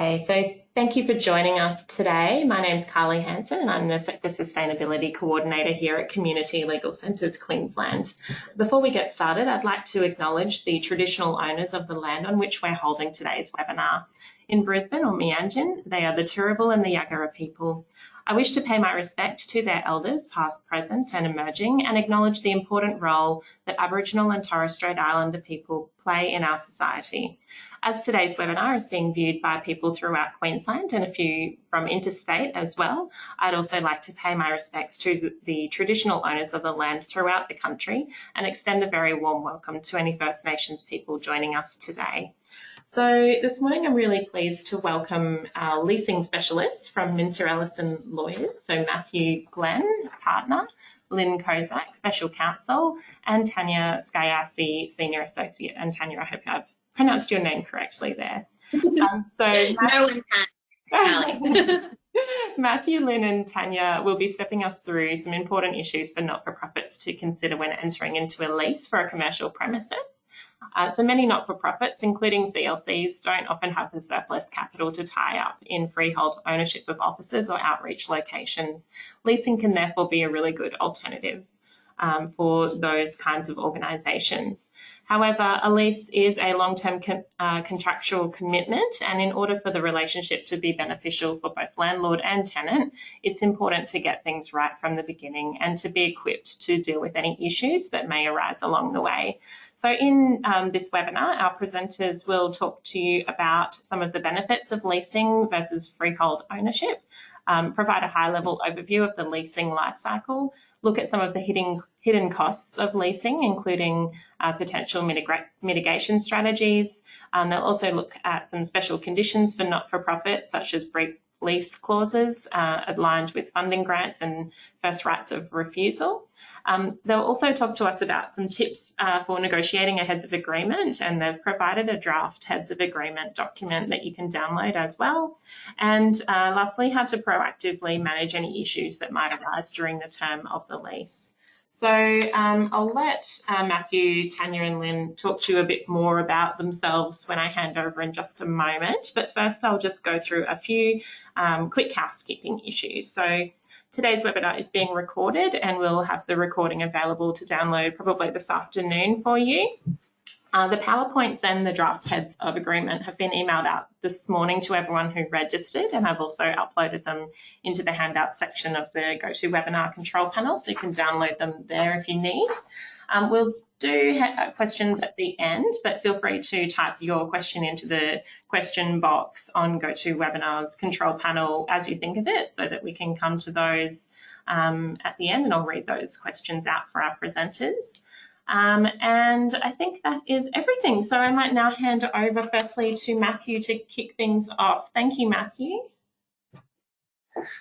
Hi, so thank you for joining us today. My name's Carly Hansen and I'm the Sector Sustainability Coordinator here at Community Legal Centres Queensland. Before we get started, I'd like to acknowledge the traditional owners of the land on which we're holding today's webinar. In Brisbane or Meanjin, they are the Turrbal and the Yagara people. I wish to pay my respect to their elders, past, present and emerging, and acknowledge the important role that Aboriginal and Torres Strait Islander people play in our society. As today's webinar is being viewed by people throughout Queensland and a few from interstate as well, I'd also like to pay my respects to the traditional owners of the land throughout the country and extend a very warm welcome to any First Nations people joining us today. So this morning I'm really pleased to welcome our leasing specialists from Minter Ellison Lawyers, so Matthew Glenn, partner, Lynn Kozak, special counsel, and Tanya Skayasi, senior associate. And Tanya, I hope I've pronounced your name correctly there. No one can. Matthew, Lynn and Tanya will be stepping us through some important issues for not-for-profits to consider when entering into a lease for a commercial premises. So many not-for-profits, including CLCs, don't often have the surplus capital to tie up in freehold ownership of offices or outreach locations. Leasing can therefore be a really good alternative for those kinds of organisations. However, a lease is a long-term contractual commitment, and in order for the relationship to be beneficial for both landlord and tenant, it's important to get things right from the beginning and to be equipped to deal with any issues that may arise along the way. So in this webinar, our presenters will talk to you about some of the benefits of leasing versus freehold ownership, provide a high-level overview of the leasing lifecycle, look at some of the hidden costs of leasing, including potential mitigation strategies. They'll also look at some special conditions for not-for-profits, such as break lease clauses aligned with funding grants and first rights of refusal. They'll also talk to us about some tips for negotiating a heads of agreement, and they've provided a draft heads of agreement document that you can download as well. And lastly, how to proactively manage any issues that might arise during the term of the lease. So I'll let Matthew, Tanya and Lynn talk to you a bit more about themselves when I hand over in just a moment. But first, I'll just go through a few quick housekeeping issues. So today's webinar is being recorded and we'll have the recording available to download probably this afternoon for you. The PowerPoints and the draft heads of agreement have been emailed out this morning to everyone who registered, and I've also uploaded them into the handout section of the GoToWebinar control panel, so you can download them there if you need. We'll do questions at the end, but feel free to type your question into the question box on GoToWebinar's control panel as you think of it, so that we can come to those at the end, and I'll read those questions out for our presenters. And I think that is everything. So I might now hand over firstly to Matthew to kick things off. Thank you, Matthew.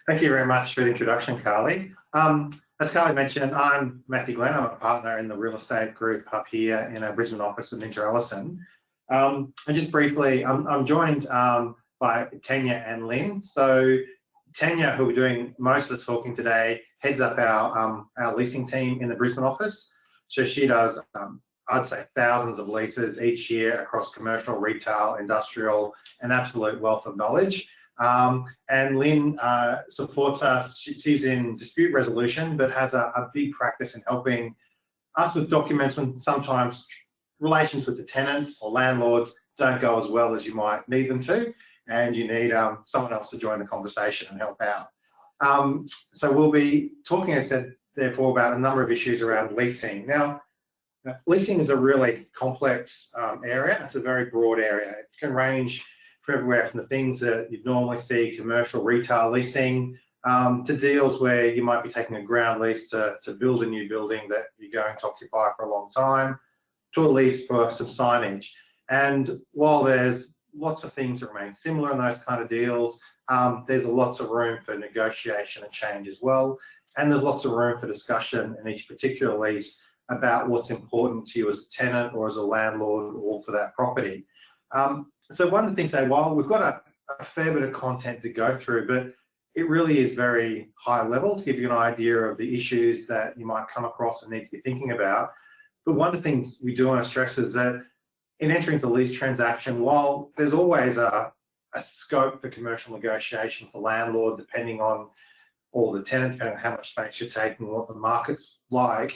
Thank you very much for the introduction, Carly. As Carly mentioned, I'm Matthew Glenn. I'm a partner in the real estate group up here in our Brisbane office of Minter Ellison. And just briefly, I'm joined by Tanya and Lynn. So Tanya, who we're doing most of the talking today, heads up our leasing team in the Brisbane office. So she does, I'd say, thousands of leases each year across commercial, retail, industrial, an absolute wealth of knowledge. And Lynn supports us. She's in dispute resolution, but has a big practice in helping us with documents when sometimes relations with the tenants or landlords don't go as well as you might need them to, and you need someone else to join the conversation and help out. So we'll be talking, as I said, therefore, about a number of issues around leasing. Now, leasing is a really complex area. It's a very broad area. It can range from everywhere from the things that you'd normally see, commercial, retail leasing, to deals where you might be taking a ground lease to build a new building that you're going to occupy for a long time, to a lease for some signage. And while there's lots of things that remain similar in those kind of deals, there's lots of room for negotiation and change as well. And there's lots of room for discussion in each particular lease about what's important to you as a tenant or as a landlord or for that property. So one of the things, while we've got a fair bit of content to go through, but it really is very high level to give you an idea of the issues that you might come across and need to be thinking about. But one of the things we do want to stress is that in entering the lease transaction, while there's always a a scope for commercial negotiation for landlord, depending on all the tenants, depending on how much space you're taking, what the market's like.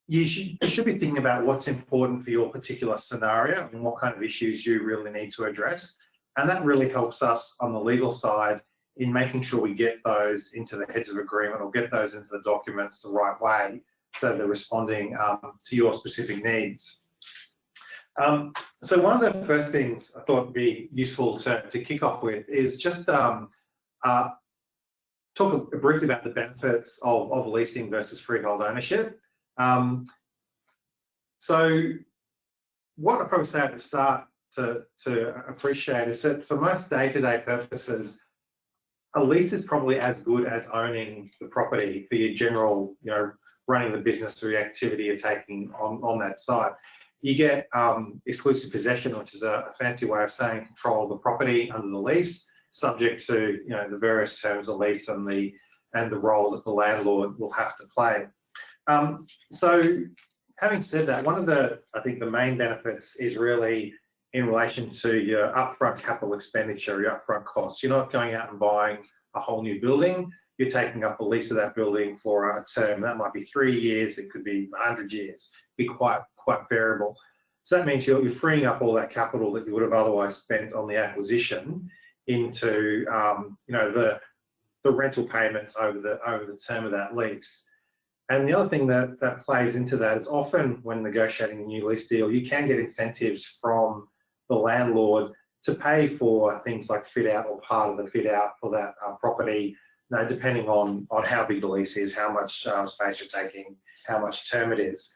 You should be thinking about what's important for your particular scenario and what kind of issues you really need to address. And that really helps us on the legal side in making sure we get those into the heads of agreement or get those into the documents the right way so they're responding to your specific needs. So one of the first things I thought would be useful to kick off with is just talk briefly about the benefits of leasing versus freehold ownership. So what I probably say at the start to appreciate is that for most day-to-day purposes, a lease is probably as good as owning the property for your general, running the business or the activity you're taking on that site. You get exclusive possession, which is a fancy way of saying control of the property under the lease, subject to the various terms of lease and the role that the landlord will have to play. So having said that, one of I think the main benefits is really in relation to your upfront capital expenditure, your upfront costs. You're not going out and buying a whole new building. You're taking up a lease of that building for a term. That might be 3 years. It could be 100 years. Be quite variable. So that means you're freeing up all that capital that you would have otherwise spent on the acquisition into the rental payments over the term of that lease. And the other thing that plays into that is often when negotiating a new lease deal, you can get incentives from the landlord to pay for things like fit out or part of the fit out for that property, depending on how big the lease is, how much space you're taking, how much term it is.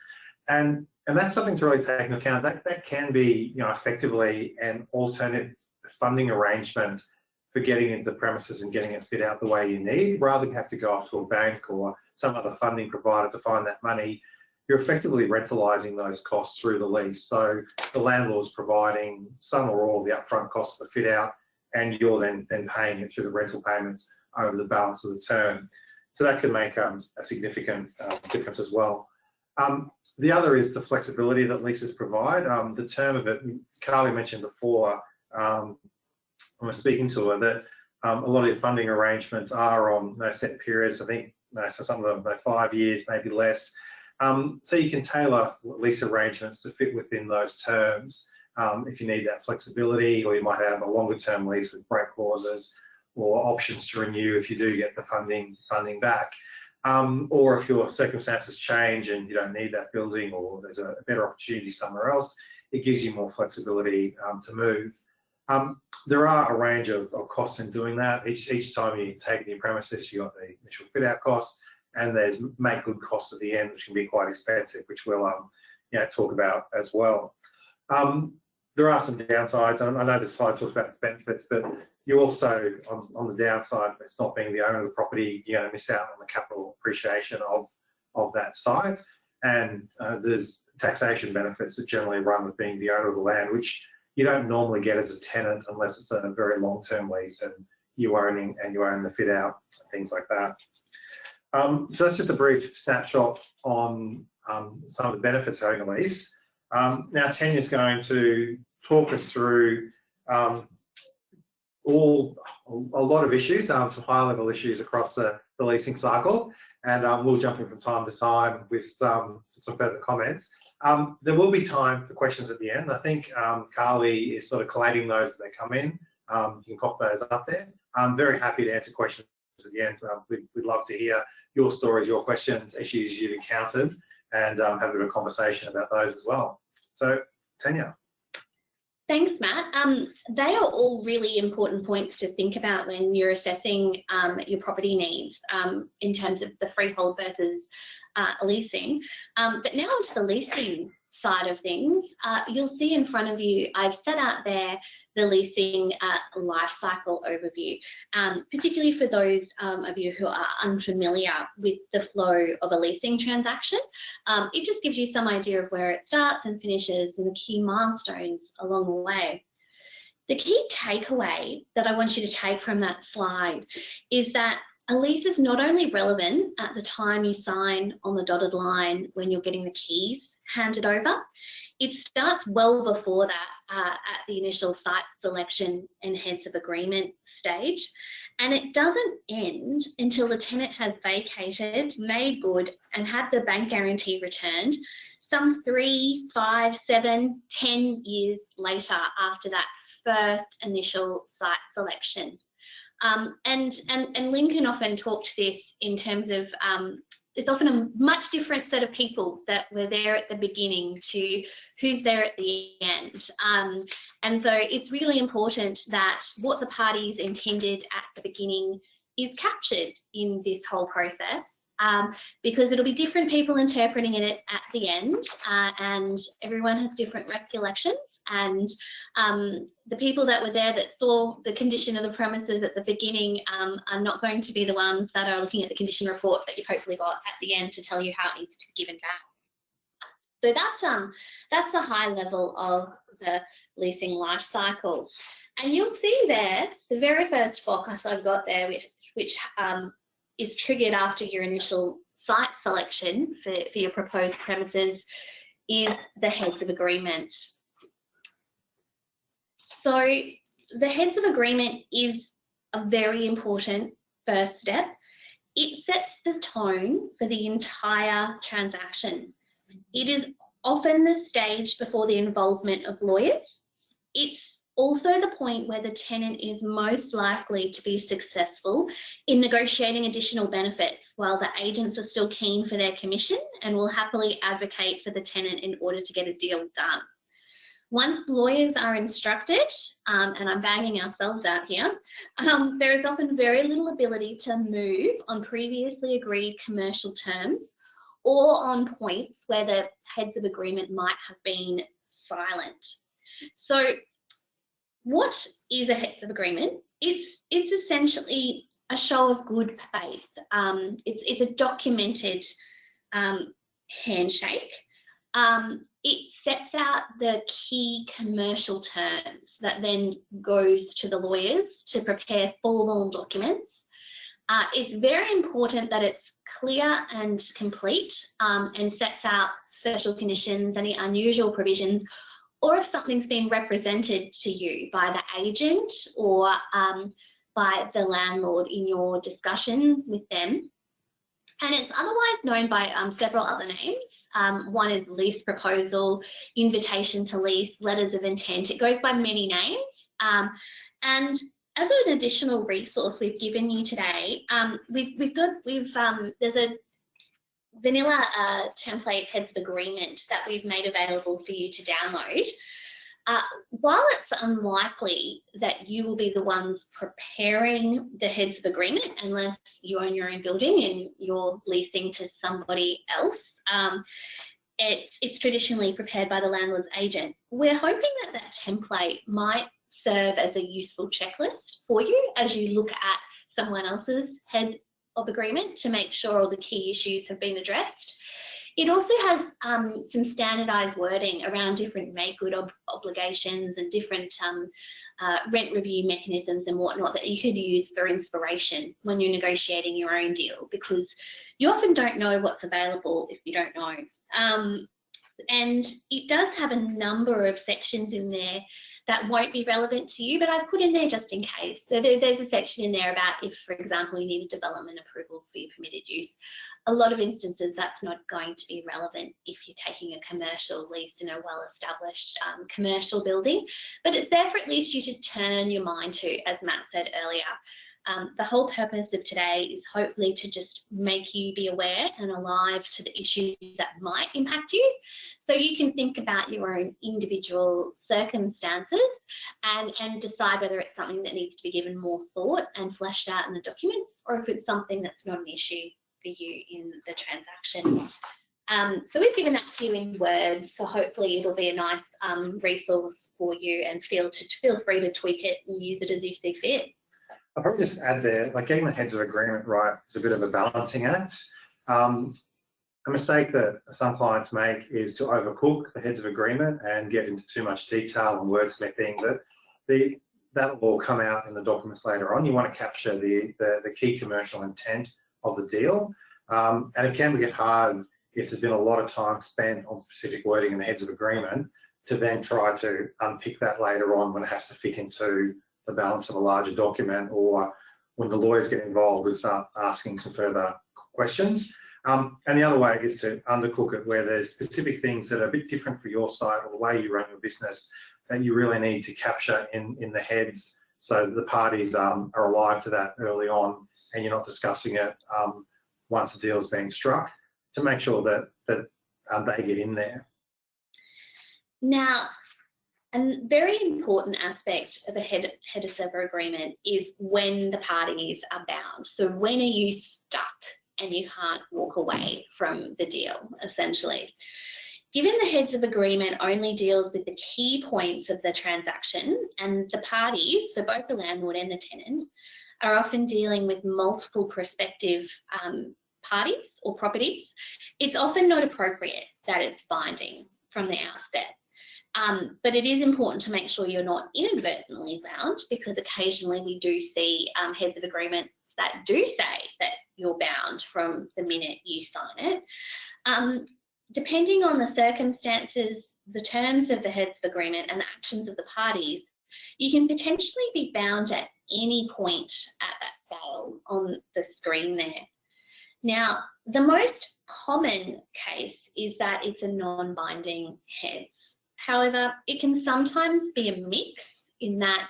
And that's something to really take into account. That can be effectively an alternate funding arrangement for getting into the premises and getting it fit out the way you need, rather than have to go off to a bank or some other funding provider to find that money. You're effectively rentalising those costs through the lease. So the landlord's providing some or all of the upfront costs of the fit out, and you're then paying it through the rental payments over the balance of the term. So that can make a significant difference as well. The other is the flexibility that leases provide. The term of it, Carly mentioned before, when we're speaking to her, that a lot of the funding arrangements are on set periods. I think so some of them 5 years, maybe less. So you can tailor lease arrangements to fit within those terms if you need that flexibility, or you might have a longer term lease with break clauses or options to renew if you do get the funding back. Or if your circumstances change and you don't need that building, or there's a better opportunity somewhere else, it gives you more flexibility to move. There are a range of costs in doing that. Each time you take new premises, you've got the initial fit out costs, and there's make good costs at the end, which can be quite expensive, which we'll talk about as well. There are some downsides. I know this slide talks about the benefits, but you also, on the downside, it's not being the owner of the property, you're going to miss out on the capital appreciation of that site. And there's taxation benefits that generally run with being the owner of the land, which you don't normally get as a tenant unless it's a very long-term lease and you own the fit out, things like that. So that's just a brief snapshot on some of the benefits of owning a lease. Now Tanya's going to talk us through a lot of issues, some high-level issues across the leasing cycle, and we'll jump in from time to time with some further comments. There will be time for questions at the end. I think Carly is sort of collating those as they come in. You can pop those up there. I'm very happy to answer questions at the end. We'd love to hear your stories, your questions, issues you've encountered, and have a bit of a conversation about those as well. So, Tanya. Thanks, Matt. They are all really important points to think about when you're assessing your property needs in terms of the freehold versus leasing. But now onto the leasing side of things, you'll see in front of you, I've set out there the leasing life cycle overview, particularly for those of you who are unfamiliar with the flow of a leasing transaction. It just gives you some idea of where it starts and finishes and the key milestones along the way. The key takeaway that I want you to take from that slide is that a lease is not only relevant at the time you sign on the dotted line when you're getting the keys handed over, it starts well before that at the initial site selection and heads of agreement stage. And it doesn't end until the tenant has vacated, made good, and had the bank guarantee returned some 3, 5, 7, 10 years later after that first initial site selection. And Lynn can often talk to this in terms of it's often a much different set of people that were there at the beginning to who's there at the end. And so it's really important that what the parties intended at the beginning is captured in this whole process, because it'll be different people interpreting it at the end, and everyone has different recollections. And the people that were there that saw the condition of the premises at the beginning are not going to be the ones that are looking at the condition report that you've hopefully got at the end to tell you how it needs to be given back. So that's a high level of the leasing life cycle. And you'll see there, the very first focus I've got there, which is triggered after your initial site selection for your proposed premises, is the heads of agreement. So the heads of agreement is a very important first step. It sets the tone for the entire transaction. It is often the stage before the involvement of lawyers. It's also the point where the tenant is most likely to be successful in negotiating additional benefits, while the agents are still keen for their commission and will happily advocate for the tenant in order to get a deal done. Once lawyers are instructed, and I'm banging ourselves out here, there is often very little ability to move on previously agreed commercial terms or on points where the heads of agreement might have been silent. So what is a heads of agreement? It's essentially a show of good faith. It's a documented handshake. It sets out the key commercial terms that then goes to the lawyers to prepare formal documents. It's very important that it's clear and complete, and sets out special conditions, any unusual provisions, or if something's been represented to you by the agent or by the landlord in your discussions with them. And it's otherwise known by several other names. One is lease proposal, invitation to lease, letters of intent. It goes by many names. And as an additional resource we've given you today, there's a vanilla template heads of agreement that we've made available for you to download. While it's unlikely that you will be the ones preparing the heads of agreement unless you own your own building and you're leasing to somebody else, it's traditionally prepared by the landlord's agent. We're hoping that that template might serve as a useful checklist for you as you look at someone else's head of agreement to make sure all the key issues have been addressed. It also has some standardised wording around different make good obligations and different rent review mechanisms and whatnot that you could use for inspiration when you're negotiating your own deal, because you often don't know what's available if you don't know. And it does have a number of sections in there that won't be relevant to you, but I've put in there just in case. So there's a section in there about if, for example, you need a development approval for your permitted use. A lot of instances that's not going to be relevant if you're taking a commercial lease in a well-established commercial building, but it's there for at least you to turn your mind to, as Matt said earlier. The whole purpose of today is hopefully to just make you be aware and alive to the issues that might impact you, so you can think about your own individual circumstances and decide whether it's something that needs to be given more thought and fleshed out in the documents, or if it's something that's not an issue for you in the transaction. So we've given that to you in words, so hopefully it'll be a nice resource for you, and feel free to tweak it and use it as you see fit. I'll probably just add there, like getting the heads of agreement right is a bit of a balancing act. A mistake that some clients make is to overcook the heads of agreement and get into too much detail and wordsmithing. That will all come out in the documents later on. You want to capture the key commercial intent of the deal. And it can get hard if there's been a lot of time spent on specific wording in the heads of agreement, to then try to unpick that later on when it has to fit into the balance of a larger document, or when the lawyers get involved and start asking some further questions. And the other way is to undercook it, where there's specific things that are a bit different for your site or the way you run your business that you really need to capture in the heads, so that the parties are alive to that early on, and you're not discussing it once the deal's been struck, to make sure that they get in there. Now, a very important aspect of a head of server agreement is when the parties are bound. So when are you stuck and you can't walk away from the deal, essentially? Given the heads of agreement only deals with the key points of the transaction, and the parties, so both the landlord and the tenant, are often dealing with multiple prospective parties or properties, it's often not appropriate that it's binding from the outset. But it is important to make sure you're not inadvertently bound, because occasionally we do see heads of agreements that do say that you're bound from the minute you sign it. Depending on the circumstances, the terms of the heads of agreement and the actions of the parties, you can potentially be bound at any point at that scale on the screen there. Now, the most common case is that it's a non-binding heads. However, it can sometimes be a mix, in that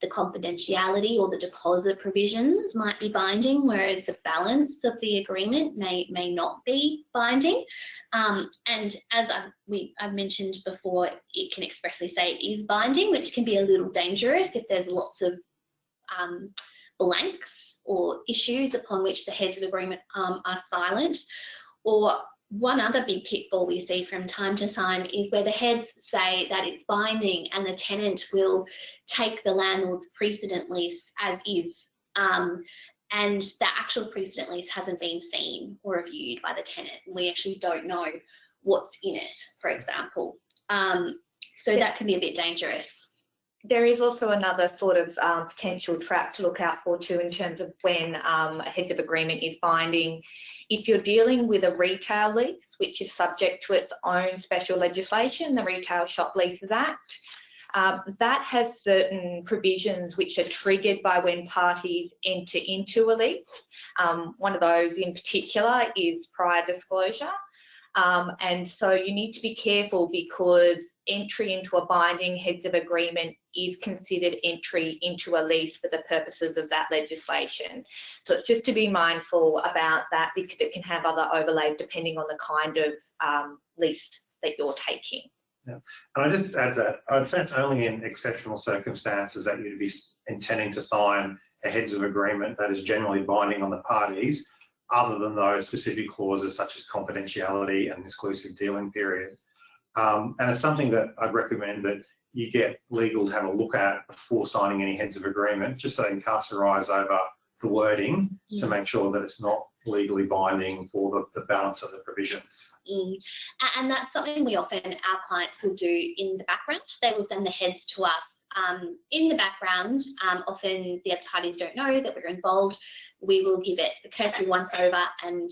the confidentiality or the deposit provisions might be binding, whereas the balance of the agreement may not be binding. And as I've mentioned before, it can expressly say it is binding, which can be a little dangerous if there's lots of blanks or issues upon which the heads of agreement are silent. Or one other big pitfall we see from time to time is where the heads say that it's binding and the tenant will take the landlord's precedent lease as is, and the actual precedent lease hasn't been seen or reviewed by the tenant. We actually don't know what's in it, for example. So that can be a bit dangerous. There is also another sort of potential trap to look out for too, in terms of when a heads of agreement is binding. If you're dealing with a retail lease, which is subject to its own special legislation, the Retail Shop Leases Act, that has certain provisions which are triggered by when parties enter into a lease. One of those in particular is prior disclosure. And so you need to be careful, because entry into a binding heads of agreement is considered entry into a lease for the purposes of that legislation. So it's just to be mindful about that, because it can have other overlays depending on the kind of lease that you're taking. Yeah. And I just add that I'd say it's only in exceptional circumstances that you'd be intending to sign a heads of agreement that is generally binding on the parties, other than those specific clauses such as confidentiality and exclusive dealing period. And it's something that I'd recommend that you get legal to have a look at before signing any heads of agreement, just so they can cast their eyes over the wording to make sure that it's not legally binding for the balance of the provisions. And that's something we often, our clients will do in the background. They will send the heads to us in the background. Often the other parties don't know that we're involved. We will give it the cursory once over and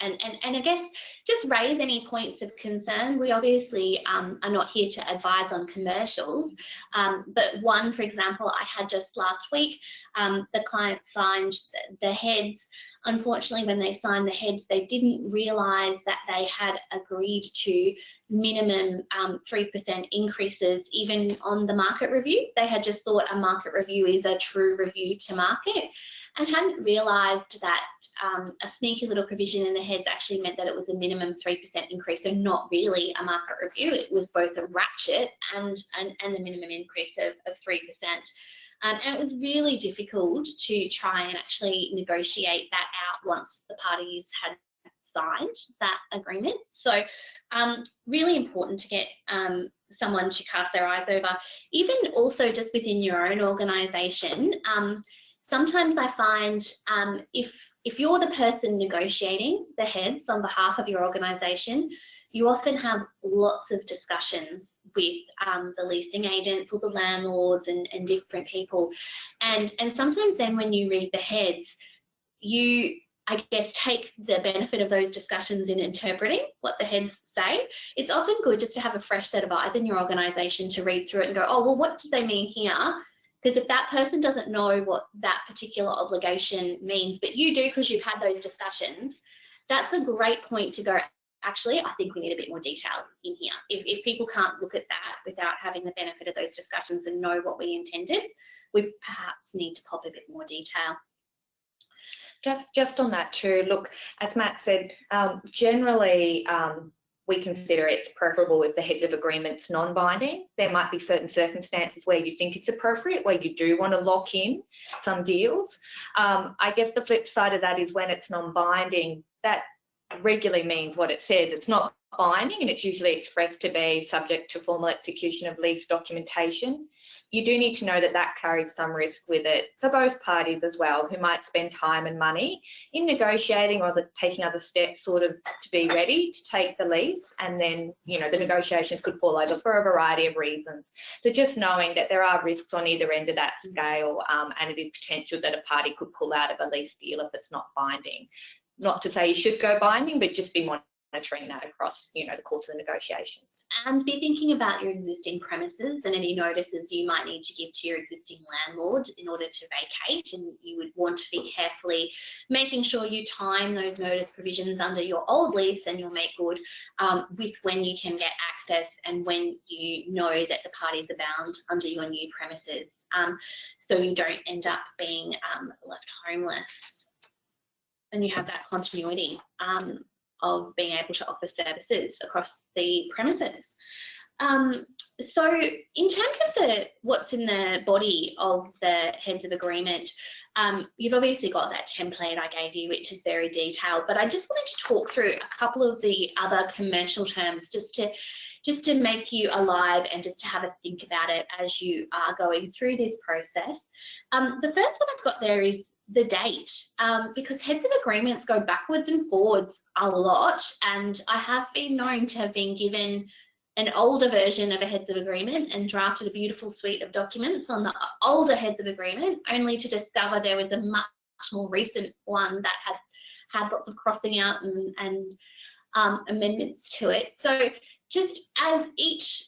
and I guess just raise any points of concern. We obviously are not here to advise on commercials, but one, for example, I had just last week, the client signed the heads. Unfortunately, when they signed the heads, they didn't realise that they had agreed to minimum 3% increases even on the market review. They had just thought a market review is a true review to market, and hadn't realised that a sneaky little provision in the heads actually meant that it was a minimum 3% increase, so not really a market review. It was both a ratchet and a minimum increase of 3%. And it was really difficult to try and actually negotiate that out once the parties had signed that agreement. So really important to get someone to cast their eyes over. Even also just within your own organisation, sometimes I find if you're the person negotiating the heads on behalf of your organisation, you often have lots of discussions with the leasing agents or the landlords and different people. And sometimes then when you read the heads, you I guess, take the benefit of those discussions in interpreting what the heads say. It's often good just to have a fresh set of eyes in your organisation to read through it and go, oh, well, what do they mean here? Because if that person doesn't know what that particular obligation means, but you do because you've had those discussions, that's a great point to go, actually, I think we need a bit more detail in here. If people can't look at that without having the benefit of those discussions and know what we intended, we perhaps need to pop a bit more detail. Just on that too, look, as Matt said, generally we consider it's preferable if the heads of agreement's non-binding. There might be certain circumstances where you think it's appropriate, where you do want to lock in some deals. I guess the flip side of that is when it's non-binding, that regularly means what it says. It's not binding and it's usually expressed to be subject to formal execution of lease documentation. You do need to know that that carries some risk with it for both parties as well, who might spend time and money in negotiating or taking other steps sort of to be ready to take the lease, and then, you know, the negotiations could fall over for a variety of reasons. So just knowing that there are risks on either end of that scale, and it is potential that a party could pull out of a lease deal if it's not binding. Not to say you should go binding, but just be monitoring that across, you know, the course of the negotiations. And be thinking about your existing premises and any notices you might need to give to your existing landlord in order to vacate, and you would want to be carefully making sure you time those notice provisions under your old lease and you'll make good with when you can get access and when you know that the parties are bound under your new premises, so you don't end up being left homeless and you have that continuity of being able to offer services across the premises. So in terms of what's in the body of the heads of agreement, you've obviously got that template I gave you, which is very detailed, but I just wanted to talk through a couple of the other commercial terms just to make you alive and just to have a think about it as you are going through this process. The first one I've got there is the date, because heads of agreements go backwards and forwards a lot, and I have been known to have been given an older version of a heads of agreement and drafted a beautiful suite of documents on the older heads of agreement, only to discover there was a much more recent one that had lots of crossing out and amendments to it. So just as each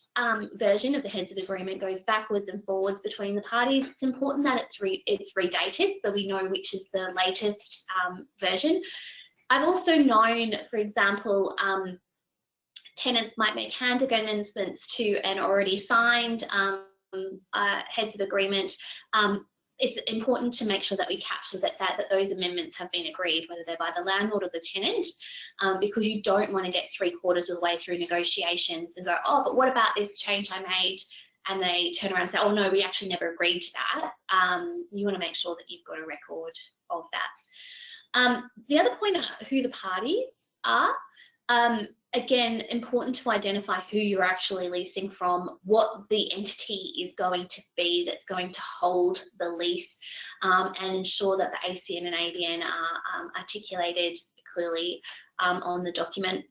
version of the heads of agreement goes backwards and forwards between the parties, it's important that it's redated so we know which is the latest version. I've also known, for example, tenants might make hand amendments to an already signed heads of agreement. It's important to make sure that we capture that those amendments have been agreed, whether they're by the landlord or the tenant, because you don't want to get 3/4 of the way through negotiations and go, oh, but what about this change I made? And they turn around and say, oh no, we actually never agreed to that. You want to make sure that you've got a record of that. The other point are who the parties are. Again, important to identify who you're actually leasing from, what the entity is going to be that's going to hold the lease, and ensure that the ACN and ABN are articulated clearly on the document.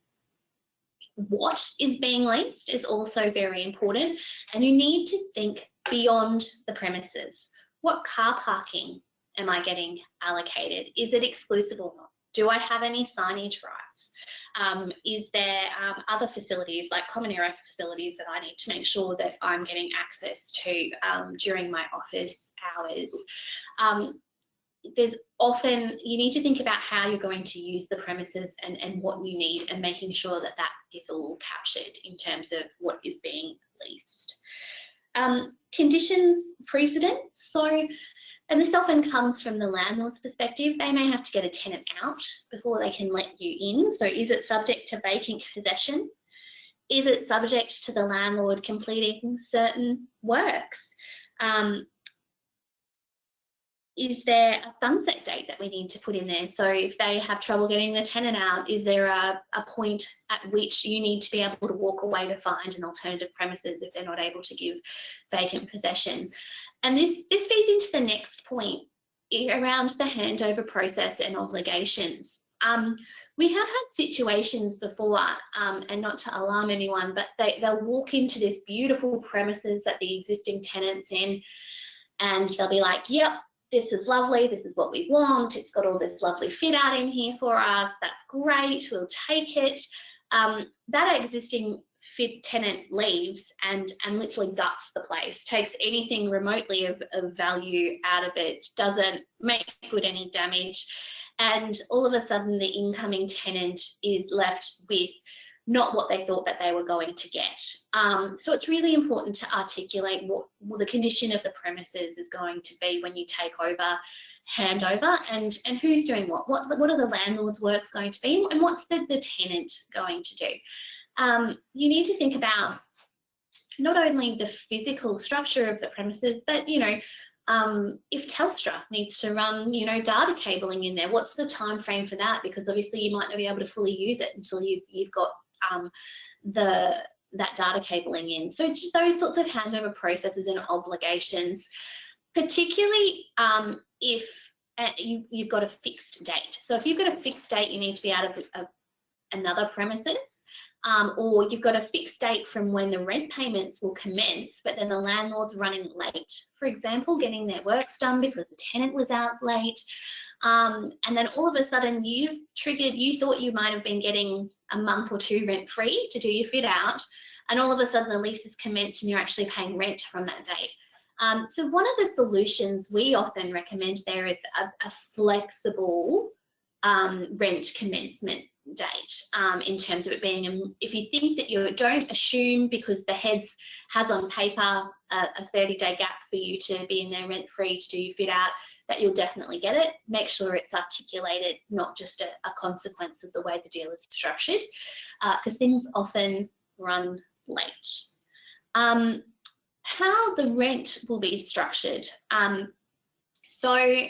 What is being leased is also very important, and you need to think beyond the premises. What car parking am I getting allocated? Is it exclusive or not? Do I have any signage rights? Is there other facilities like common area facilities that I need to make sure that I'm getting access to during my office hours? There's often, you need to think about how you're going to use the premises and what you need, and making sure that that is all captured in terms of what is being leased. Conditions precedent. So, and this often comes from the landlord's perspective. They may have to get a tenant out before they can let you in. So is it subject to vacant possession? Is it subject to the landlord completing certain works? Is there a sunset date that we need to put in there? So if they have trouble getting the tenant out, is there a point at which you need to be able to walk away to find an alternative premises if they're not able to give vacant possession? And this feeds into the next point around the handover process and obligations. We have had situations before, and not to alarm anyone, but they'll walk into this beautiful premises that the existing tenant's in, and they'll be like, yep, this is lovely, this is what we want, it's got all this lovely fit out in here for us, that's great, we'll take it. That existing tenant leaves and literally guts the place, takes anything remotely of value out of it, doesn't make good any damage, and all of a sudden the incoming tenant is left with not what they thought that they were going to get. So it's really important to articulate what the condition of the premises is going to be when you take over, handover, and who's doing what are the landlord's works going to be, and what's the tenant going to do. You need to think about not only the physical structure of the premises, but if Telstra needs to run data cabling in there, what's the time frame for that? Because obviously you might not be able to fully use it until you've got that data cabling in. So just those sorts of handover processes and obligations, particularly if you've got a fixed date. So if you've got a fixed date, you need to be out of another premises. Or you've got a fixed date from when the rent payments will commence, but then the landlord's running late, for example, getting their works done because the tenant was out late. And then all of a sudden you thought you might have been getting a month or two rent free to do your fit out, and all of a sudden the lease is commenced and you're actually paying rent from that date. So one of the solutions we often recommend there is a flexible rent commencement date, in terms of it being if you think that you don't assume, because the heads has on paper a 30-day gap for you to be in there rent free to do your fit out, that you'll definitely get it. Make sure it's articulated, not just a consequence of the way the deal is structured, because things often run late. How the rent will be structured. So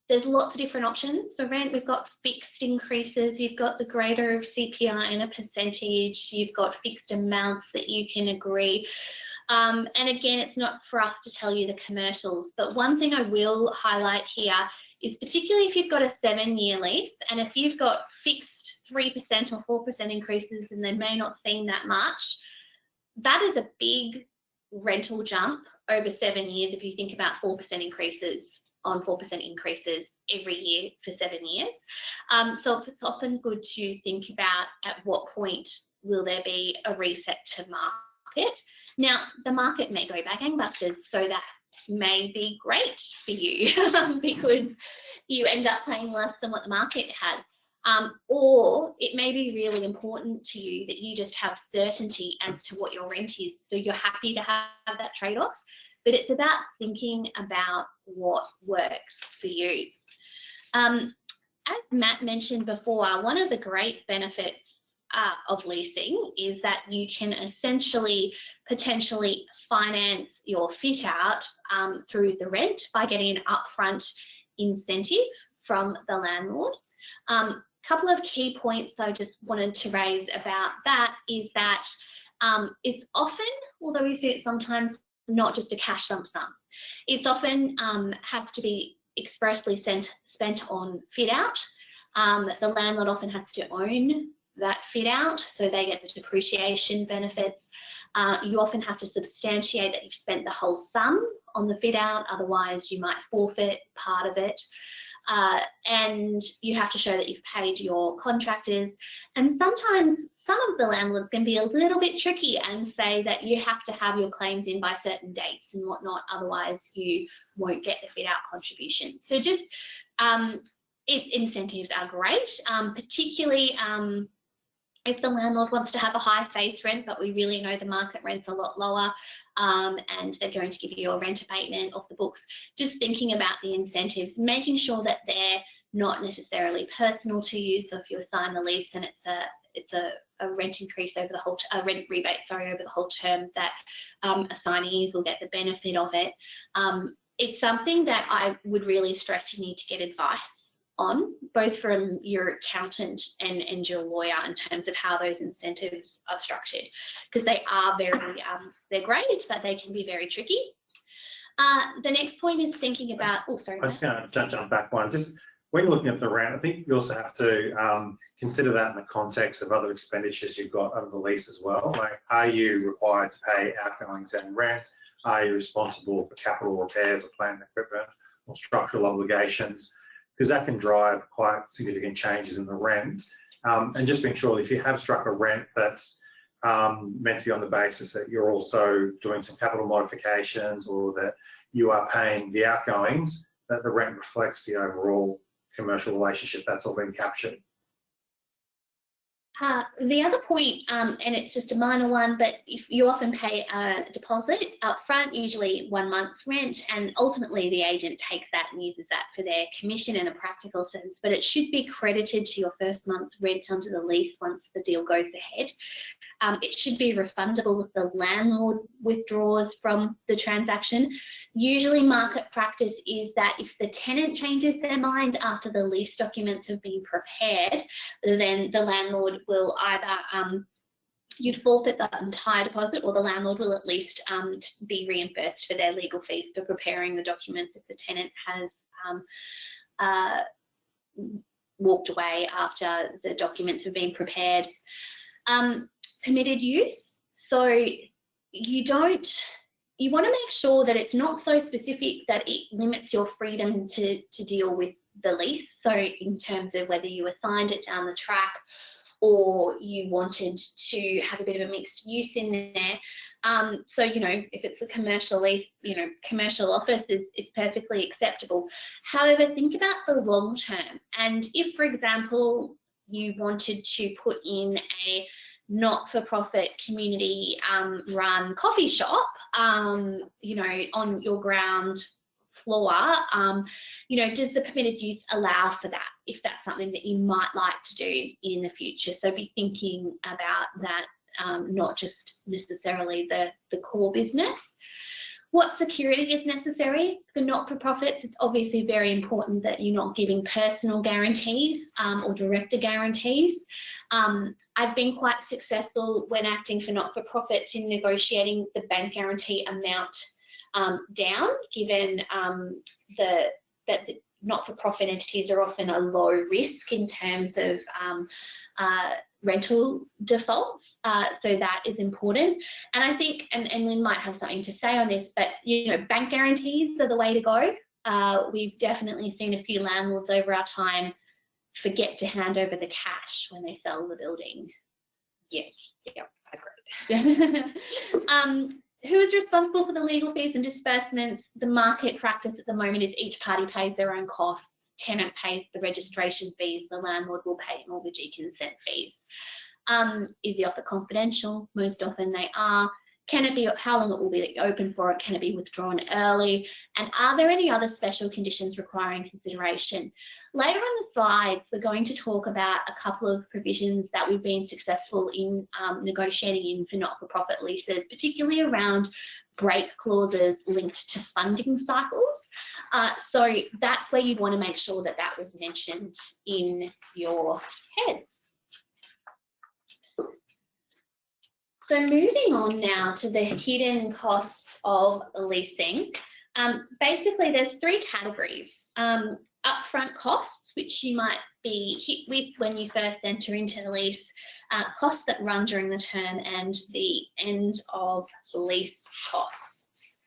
there's lots of different options for rent. We've got fixed increases, you've got the greater of CPI and a percentage, you've got fixed amounts that you can agree. And again, it's not for us to tell you the commercials, but one thing I will highlight here is particularly if you've got a 7-year lease, and if you've got fixed 3% or 4% increases and they may not seem that much, that is a big rental jump over 7 years if you think about 4% increases on 4% increases every year for 7 years. So it's often good to think about at what point will there be a reset to market. Now, the market may go back gangbusters, so that may be great for you because you end up paying less than what the market has. Or it may be really important to you that you just have certainty as to what your rent is, so you're happy to have that trade-off. But it's about thinking about what works for you. As Matt mentioned before, one of the great benefits of leasing is that you can essentially potentially finance your fit out through the rent by getting an upfront incentive from the landlord. Couple of key points I just wanted to raise about that is that it's often, although we see it sometimes, not just a cash lump sum. It's often has to be expressly spent on fit out. The landlord often has to own that fit out, so they get the depreciation benefits. You often have to substantiate that you've spent the whole sum on the fit out, otherwise you might forfeit part of it. And you have to show that you've paid your contractors. And sometimes some of the landlords can be a little bit tricky and say that you have to have your claims in by certain dates and whatnot, otherwise you won't get the fit out contribution. So just incentives are great, particularly if the landlord wants to have a high face rent, but we really know the market rent's a lot lower, and they're going to give you a rent abatement off the books. Just thinking about the incentives, making sure that they're not necessarily personal to you. So if you assign the lease and it's a rent increase over the whole, a rent rebate, sorry, over the whole term, that assignees will get the benefit of it. It's something that I would really stress you need to get advice on, both from your accountant and your lawyer, in terms of how those incentives are structured, because they are very, they're great, but they can be very tricky. The next point is thinking about, oh, sorry. I'm just going to jump back one. Just when you're looking at the rent, I think you also have to consider that in the context of other expenditures you've got under the lease as well. Like, are you required to pay outgoings and rent? Are you responsible for capital repairs or plant and equipment? or structural obligations, because that can drive quite significant changes in the rent. And just being sure if you have struck a rent that's meant to be on the basis that you're also doing some capital modifications or that you are paying the outgoings, that the rent reflects the overall commercial relationship. That's all been captured. The other point, and it's just a minor one, but if you often pay a deposit up front, usually 1 month's rent, and ultimately the agent takes that and uses that for their commission in a practical sense, but it should be credited to your first month's rent under the lease once the deal goes ahead. It should be refundable if the landlord withdraws from the transaction. Usually market practice is that if the tenant changes their mind after the lease documents have been prepared, then the landlord will either you'd forfeit the entire deposit, or the landlord will at least be reimbursed for their legal fees for preparing the documents if the tenant has walked away after the documents have been prepared. Permitted use. So you want to make sure that it's not so specific that it limits your freedom to deal with the lease. So in terms of whether you assigned it down the track or you wanted to have a bit of a mixed use in there. So, you know, if it's a commercial lease, you know, commercial office is perfectly acceptable. However, think about the long term. And if, for example, you wanted to put in a not-for-profit community run coffee shop, you know, on your ground floor, you know, does the permitted use allow for that if that's something that you might like to do in the future? So be thinking about that, not just necessarily the core business. What security is necessary for not-for-profits? It's obviously very important that you're not giving personal guarantees or director guarantees. I've been quite successful when acting for not-for-profits in negotiating the bank guarantee amount down, given that the not-for-profit entities are often a low risk in terms of rental defaults, so that is important. And I think, and Lynn might have something to say on this, but you know, bank guarantees are the way to go. We've definitely seen a few landlords over our time forget to hand over the cash when they sell the building. Yes, yeah, agreed. Who is responsible for the legal fees and disbursements? The market practice at the moment is each party pays their own costs. Tenant pays the registration fees, the landlord will pay mortgagee consent fees. Is the offer confidential? Most often they are. Can it be, how long it will be open for it? Can it be withdrawn early? And are there any other special conditions requiring consideration? Later on the slides, we're going to talk about a couple of provisions that we've been successful in negotiating in for not-for-profit leases, particularly around break clauses linked to funding cycles. So that's where you want to make sure that that was mentioned in your heads. So moving on now to the hidden costs of leasing. Basically, there's 3 categories. Upfront costs, which you might be hit with when you first enter into the lease, costs that run during the term, and the end of lease costs.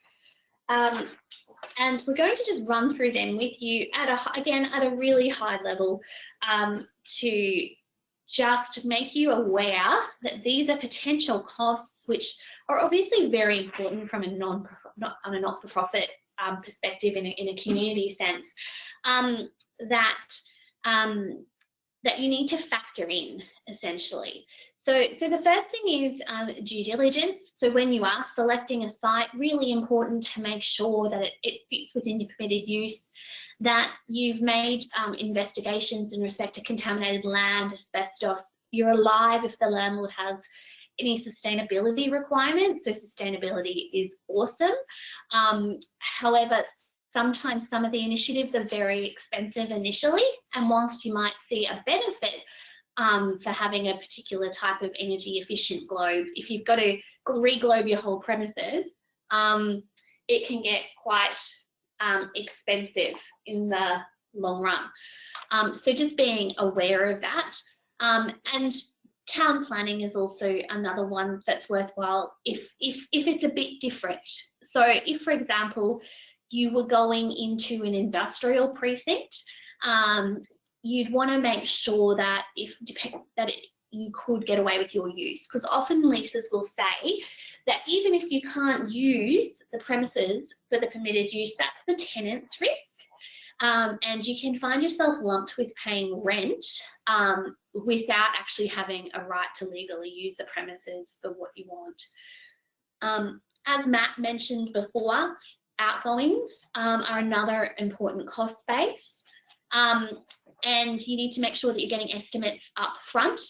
And we're going to just run through them with you at a really high level to just make you aware that these are potential costs which are obviously very important from a not-for-profit perspective in a community sense, that you need to factor in essentially. So the first thing is due diligence. So when you are selecting a site, really important to make sure that it fits within your permitted use, that you've made investigations in respect to contaminated land, asbestos. You're alive if the landlord has any sustainability requirements. So sustainability is awesome. However, sometimes some of the initiatives are very expensive initially, and whilst you might see a benefit for having a particular type of energy efficient globe, if you've got to re-globe your whole premises, it can get quite expensive in the long run. So just being aware of that. And town planning is also another one that's worthwhile if it's a bit different. So if, for example, you were going into an industrial precinct, you'd want to make sure that you could get away with your use, because often leases will say that even if you can't use the premises for the permitted use, that's the tenant's risk. And you can find yourself lumped with paying rent without actually having a right to legally use the premises for what you want. As Matt mentioned before, outgoings are another important cost base. And you need to make sure that you're getting estimates up front.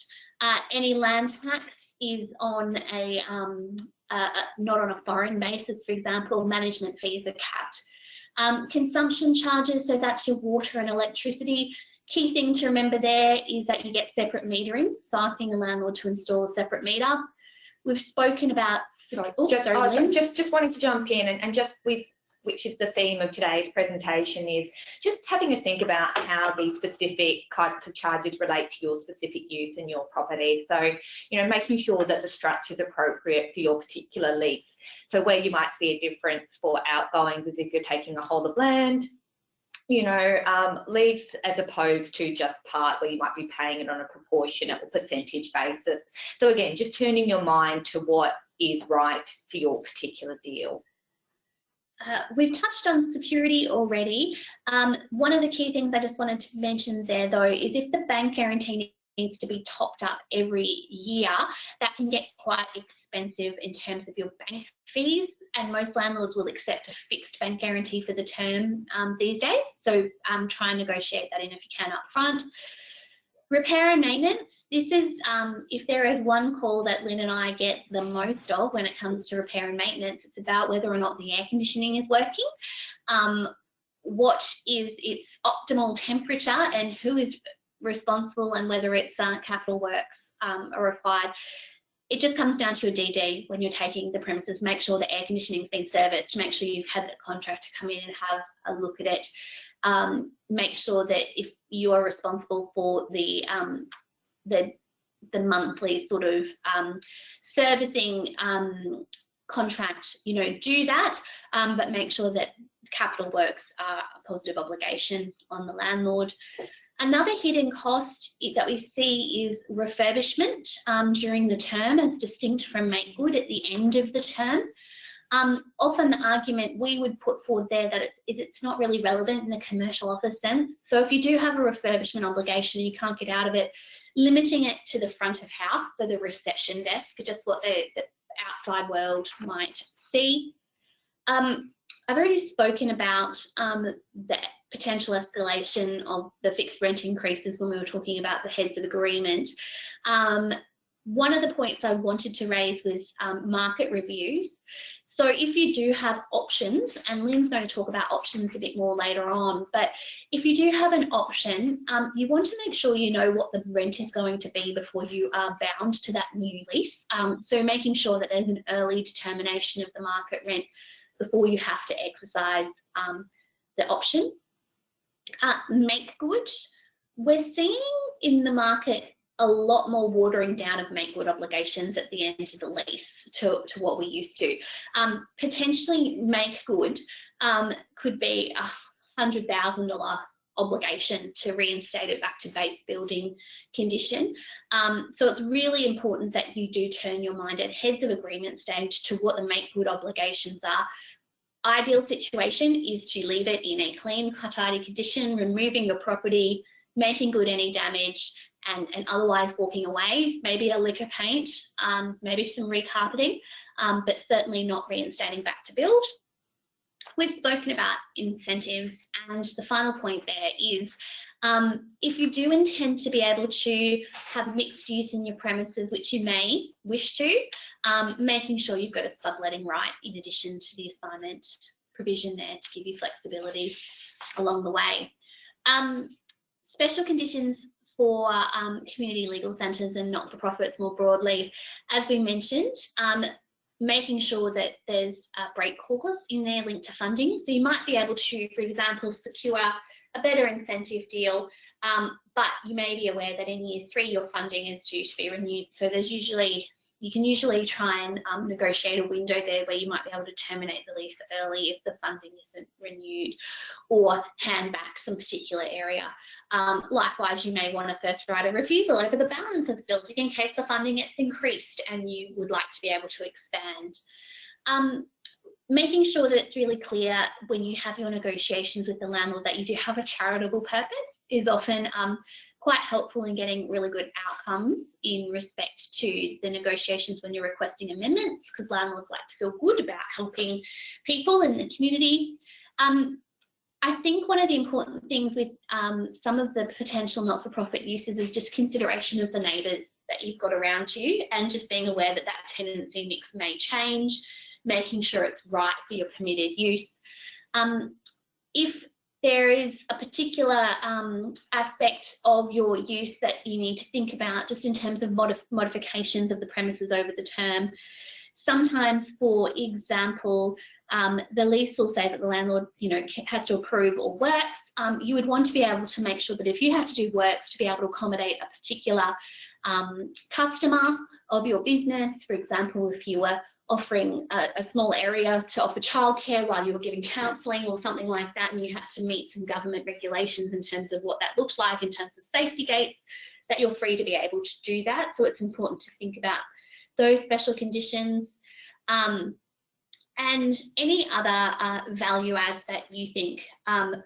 Any land tax is on a not on a foreign basis, for example. Management fees are capped. Consumption charges, so that's your water and electricity. Key thing to remember there is that you get separate metering, so asking the landlord to install a separate meter. We've spoken about, just wanting to jump in and just with, which is the theme of today's presentation, is just having a think about how these specific types of charges relate to your specific use in your property. So, you know, making sure that the structure is appropriate for your particular lease. So where you might see a difference for outgoings is if you're taking a whole of land, you know, lease as opposed to just part, where you might be paying it on a proportionate or percentage basis. So again, just turning your mind to what is right for your particular deal. We've touched on security already. One of the key things I just wanted to mention there, though, is if the bank guarantee needs to be topped up every year, that can get quite expensive in terms of your bank fees, and most landlords will accept a fixed bank guarantee for the term these days. So try and negotiate that in if you can up front. Repair and maintenance. This is, if there is one call that Lynn and I get the most of when it comes to repair and maintenance, it's about whether or not the air conditioning is working, what is its optimal temperature, and who is responsible, and whether it's capital works are required. It just comes down to a DD when you're taking the premises. Make sure the air conditioning has been serviced, make sure you've had the contractor come in and have a look at it. Make sure that if you are responsible for the monthly sort of servicing contract, you know, do that, but make sure that capital works are a positive obligation on the landlord. Another hidden cost that we see is refurbishment during the term, as distinct from make good at the end of the term. Often the argument we would put forward there that it's not really relevant in the commercial office sense. So if you do have a refurbishment obligation and you can't get out of it, limiting it to the front of house, so the reception desk, just what the outside world might see. I've already spoken about the potential escalation of the fixed rent increases when we were talking about the heads of agreement. One of the points I wanted to raise was market reviews. So if you do have options, and Lynn's going to talk about options a bit more later on, but if you do have an option, you want to make sure you know what the rent is going to be before you are bound to that new lease. So making sure that there's an early determination of the market rent before you have to exercise the option. Make good. We're seeing in the market a lot more watering down of make good obligations at the end of the lease to what we used to. Potentially make good could be a $100,000 obligation to reinstate it back to base building condition. So it's really important that you do turn your mind at heads of agreement stage to what the make good obligations are. Ideal situation is to leave it in a clean, tidy condition, removing your property, making good any damage, and otherwise walking away. Maybe a lick of paint, maybe some recarpeting, but certainly not reinstating back to build. We've spoken about incentives, and the final point there is if you do intend to be able to have mixed use in your premises, which you may wish to, making sure you've got a subletting right in addition to the assignment provision there to give you flexibility along the way. Special conditions for community legal centres and not-for-profits more broadly, as we mentioned, making sure that there's a break clause in there linked to funding. So you might be able to, for example, secure a better incentive deal, but you may be aware that in year 3 your funding is due to be renewed. So there's usually you can usually try and negotiate a window there where you might be able to terminate the lease early if the funding isn't renewed, or hand back some particular area. Likewise, you may want to first right of refusal over the balance of the building in case the funding gets increased and you would like to be able to expand. Making sure that it's really clear when you have your negotiations with the landlord that you do have a charitable purpose is often quite helpful in getting really good outcomes in respect to the negotiations when you're requesting amendments, because landlords like to feel good about helping people in the community. I think one of the important things with some of the potential not-for-profit uses is just consideration of the neighbours that you've got around you, and just being aware that that tenancy mix may change, making sure it's right for your permitted use. If there is a particular aspect of your use that you need to think about just in terms of modifications of the premises over the term, sometimes, for example, the lease will say that the landlord, has to approve all works. You would want to be able to make sure that if you have to do works, to be able to accommodate a particular customer of your business. For example, if you were offering a small area to offer childcare while you were giving counselling or something like that, and you had to meet some government regulations in terms of what that looked like in terms of safety gates, that you're free to be able to do that. So it's important to think about those special conditions, and any other value adds that you think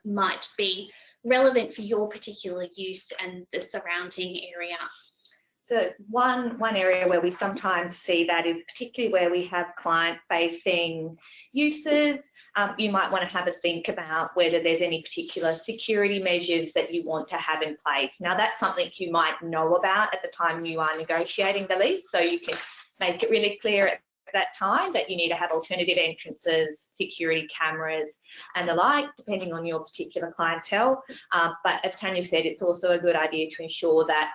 might be relevant for your particular use and the surrounding area. So one area where we sometimes see that is particularly where we have client-facing uses. You might want to have a think about whether there's any particular security measures that you want to have in place. Now, that's something you might know about at the time you are negotiating the lease, so you can make it really clear at that time that you need to have alternative entrances, security cameras and the like, depending on your particular clientele. But as Tanya said, it's also a good idea to ensure that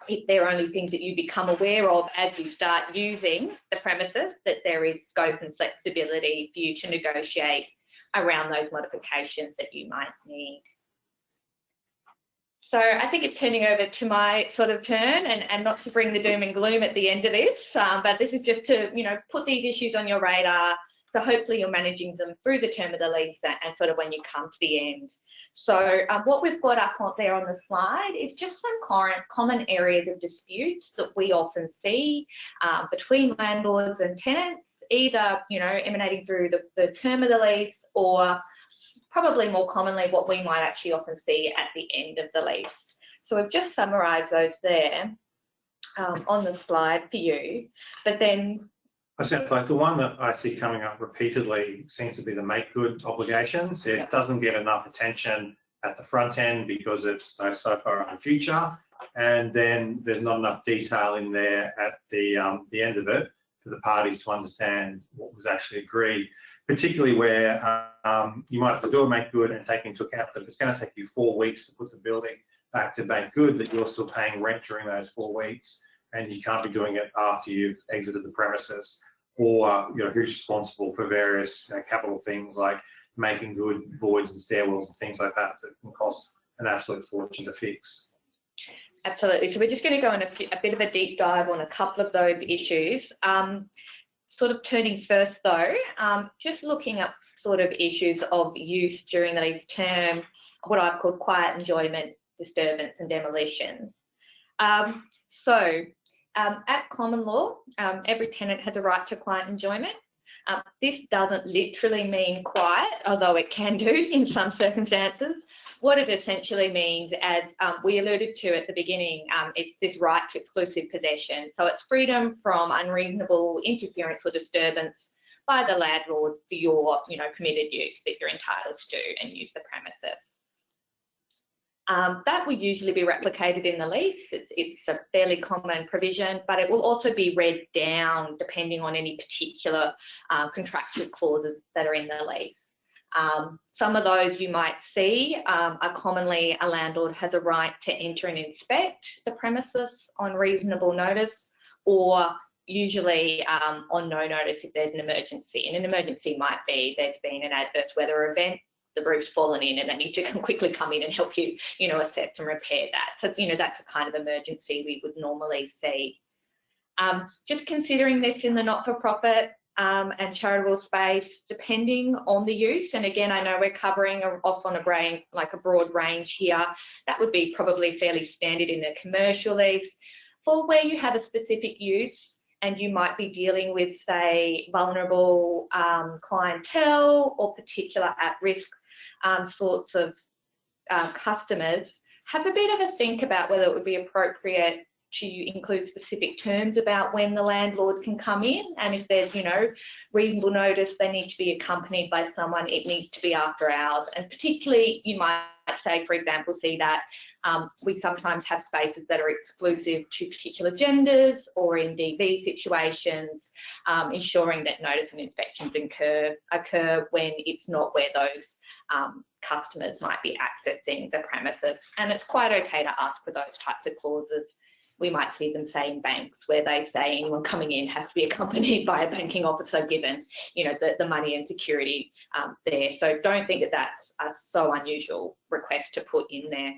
if there are only things that you become aware of as you start using the premises, that there is scope and flexibility for you to negotiate around those modifications that you might need. So I think it's turning over to my sort of turn, and not to bring the doom and gloom at the end of this, but this is just to, put these issues on your radar. So hopefully you're managing them through the term of the lease and sort of when you come to the end. So what we've got up there on the slide is just some common areas of disputes that we often see between landlords and tenants, either, emanating through the term of the lease, or probably more commonly what we might actually often see at the end of the lease. So we've just summarised those there on the slide for you, but then I said, like, the one that I see coming up repeatedly seems to be the make good obligations. It doesn't get enough attention at the front end because it's so far in the future, and then there's not enough detail in there at the end of it for the parties to understand what was actually agreed, particularly where you might have to do a make good and take into account that it's going to take you 4 weeks to put the building back to make good, that you're still paying rent during those 4 weeks, and you can't be doing it after you've exited the premises, or who's responsible for various capital things like making good voids and stairwells and things like that can cost an absolute fortune to fix. Absolutely. So we're just going to go on a bit of a deep dive on a couple of those issues. Sort of turning first though, just looking at sort of issues of use during the lease term, what I've called quiet enjoyment, disturbance and demolition. At common law, every tenant has a right to quiet enjoyment. This doesn't literally mean quiet, although it can do in some circumstances. What it essentially means, as we alluded to at the beginning, it's this right to exclusive possession. So it's freedom from unreasonable interference or disturbance by the landlord for your, permitted use that you're entitled to do and use the premises. That will usually be replicated in the lease. It's a fairly common provision, but it will also be read down depending on any particular contractual clauses that are in the lease. Some of those you might see are commonly a landlord has a right to enter and inspect the premises on reasonable notice, or usually on no notice if there's an emergency. And an emergency might be there's been an adverse weather event, the roof's fallen in and they need to quickly come in and help you, assess and repair that. So, that's a kind of emergency we would normally see. Just considering this in the not-for-profit and charitable space, depending on the use, and again, I know we're covering off on a broad range here, that would be probably fairly standard in a commercial lease. For where you have a specific use and you might be dealing with, say, vulnerable clientele or particular at-risk sorts of customers, have a bit of a think about whether it would be appropriate to include specific terms about when the landlord can come in, and if there's, reasonable notice, they need to be accompanied by someone, it needs to be after hours. And particularly, you might say, for example, see that we sometimes have spaces that are exclusive to particular genders or in DV situations, ensuring that notice and inspections occur when it's not where those customers might be accessing the premises. And it's quite okay to ask for those types of clauses. We might see them say in banks where they say anyone coming in has to be accompanied by a banking officer, given the money and security there. So don't think that that's a so unusual request to put in there.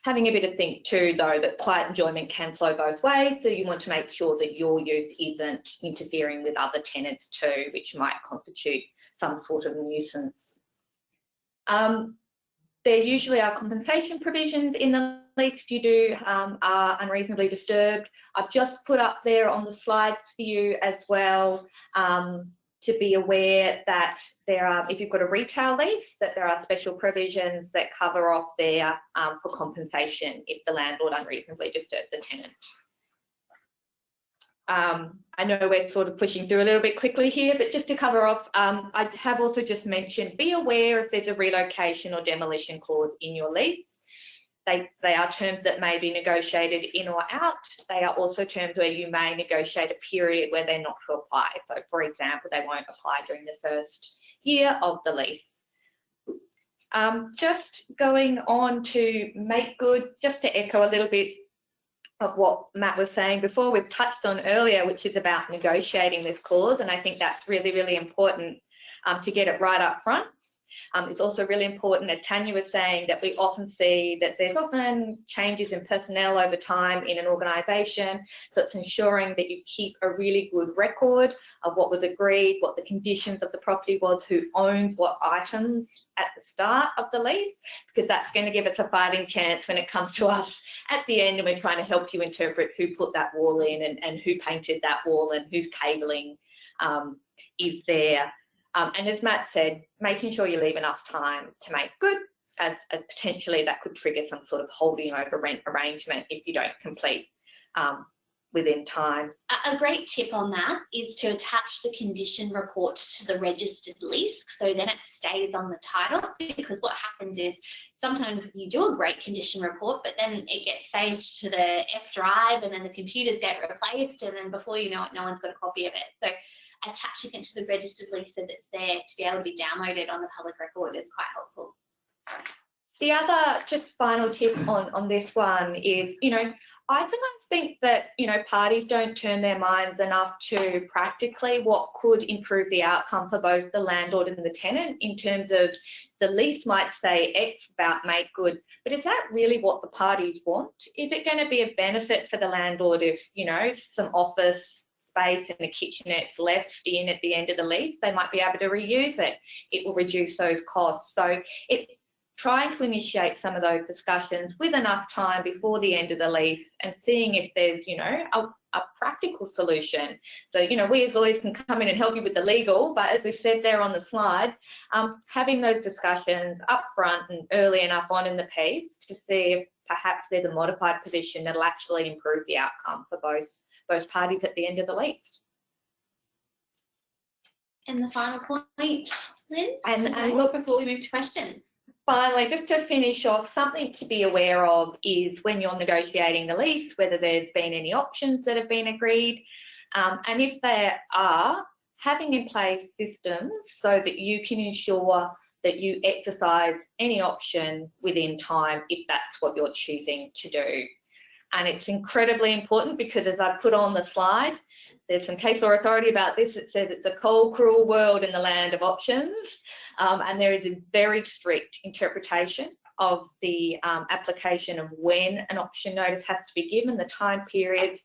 Having a bit of think too, though, that client enjoyment can flow both ways, so you want to make sure that your use isn't interfering with other tenants too, which might constitute some sort of nuisance. There usually are compensation provisions in the lease if you do are unreasonably disturbed. I've just put up there on the slides for you as well to be aware that there are, if you've got a retail lease, that there are special provisions that cover off there for compensation if the landlord unreasonably disturbs the tenant. I know we're sort of pushing through a little bit quickly here, but just to cover off, I have also just mentioned, be aware if there's a relocation or demolition clause in your lease. They are terms that may be negotiated in or out. They are also terms where you may negotiate a period where they're not to apply. So, for example, they won't apply during the first year of the lease. Just going on to make good, just to echo a little bit of what Matt was saying before, we've touched on earlier, which is about negotiating this clause, and I think that's really, really important to get it right up front. It's also really important, as Tanya was saying, that we often see that there's often changes in personnel over time in an organisation, so it's ensuring that you keep a really good record of what was agreed, what the conditions of the property was, who owns what items at the start of the lease, because that's going to give us a fighting chance when it comes to us at the end and we're trying to help you interpret who put that wall in and who painted that wall and whose cabling is there. And as Matt said, making sure you leave enough time to make good, as potentially that could trigger some sort of holding over rent arrangement if you don't complete within time. A great tip on that is to attach the condition report to the registered lease, so then it stays on the title, because what happens is sometimes you do a great condition report, but then it gets saved to the F drive and then the computers get replaced, and then before you know it, no one's got a copy of it. So attaching it to the registered lease so that it's there to be able to be downloaded on the public record is quite helpful. The other just final tip on this one is, I sometimes think that, parties don't turn their minds enough to practically what could improve the outcome for both the landlord and the tenant, in terms of the lease might say X about make good, but is that really what the parties want? Is it going to be a benefit for the landlord if, some office space and the kitchenette's left in at the end of the lease? They might be able to reuse it. It will reduce those costs. So it's trying to initiate some of those discussions with enough time before the end of the lease and seeing if there's, a practical solution. So, we as lawyers can come in and help you with the legal, but as we said there on the slide, having those discussions up front and early enough on in the piece to see if perhaps there's a modified position that'll actually improve the outcome for both parties at the end of the lease. And the final point, Lynn? And look, before we move to questions. Finally, just to finish off, something to be aware of is when you're negotiating the lease, whether there's been any options that have been agreed, and if there are, having in place systems so that you can ensure that you exercise any option within time if that's what you're choosing to do. And it's incredibly important because, as I've put on the slide, there's some case law authority about this. It says it's a cold, cruel world in the land of options, and there is a very strict interpretation of the application of when an option notice has to be given, the time periods,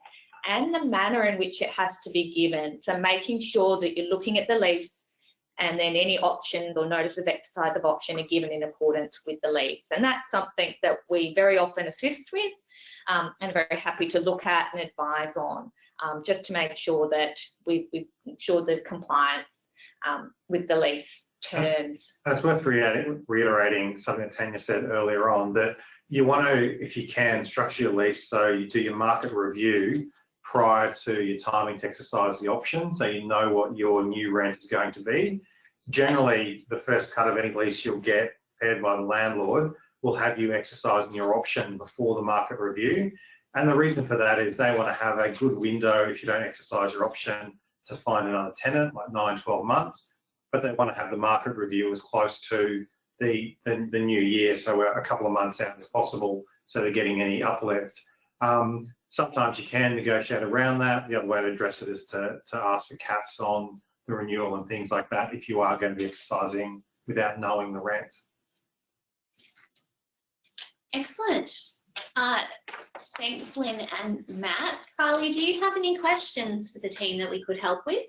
and the manner in which it has to be given. So making sure that you're looking at the lease, and then any options or notice of exercise of option are given in accordance with the lease. And that's something that we very often assist with and very happy to look at and advise on, just to make sure that we've ensured there's compliance with the lease terms. And it's worth reiterating something that Tanya said earlier on, that you want to, if you can, structure your lease so you do your market review prior to your timing to exercise the option, so you know what your new rent is going to be. Generally, the first cut of any lease you'll get prepared by the landlord will have you exercising your option before the market review. And the reason for that is they want to have a good window, if you don't exercise your option, to find another tenant, like 9-12 months. But they want to have the market review as close to the new year, so we're a couple of months out as possible, so they're getting any uplift. Sometimes you can negotiate around that. The other way to address it is to ask for caps on the renewal and things like that if you are going to be exercising without knowing the rent. Excellent. Thanks, Lynn and Matt. Carly, do you have any questions for the team that we could help with?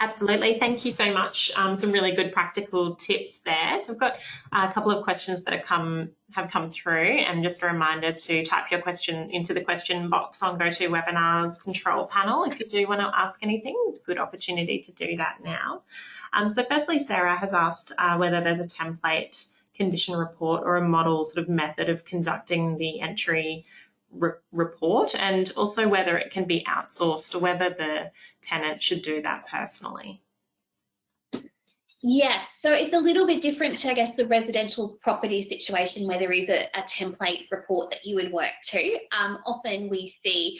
Absolutely. Thank you so much. Some really good practical tips there. So we've got a couple of questions that have come through, and just a reminder to type your question into the question box on GoToWebinar's control panel. If you do want to ask anything, it's a good opportunity to do that now. So firstly, Sarah has asked whether there's a template condition report or a model sort of method of conducting the entry report, and also whether it can be outsourced or whether the tenant should do that personally. Yes, so it's a little bit different to, I guess, the residential property situation where there is a template report that you would work to. Often we see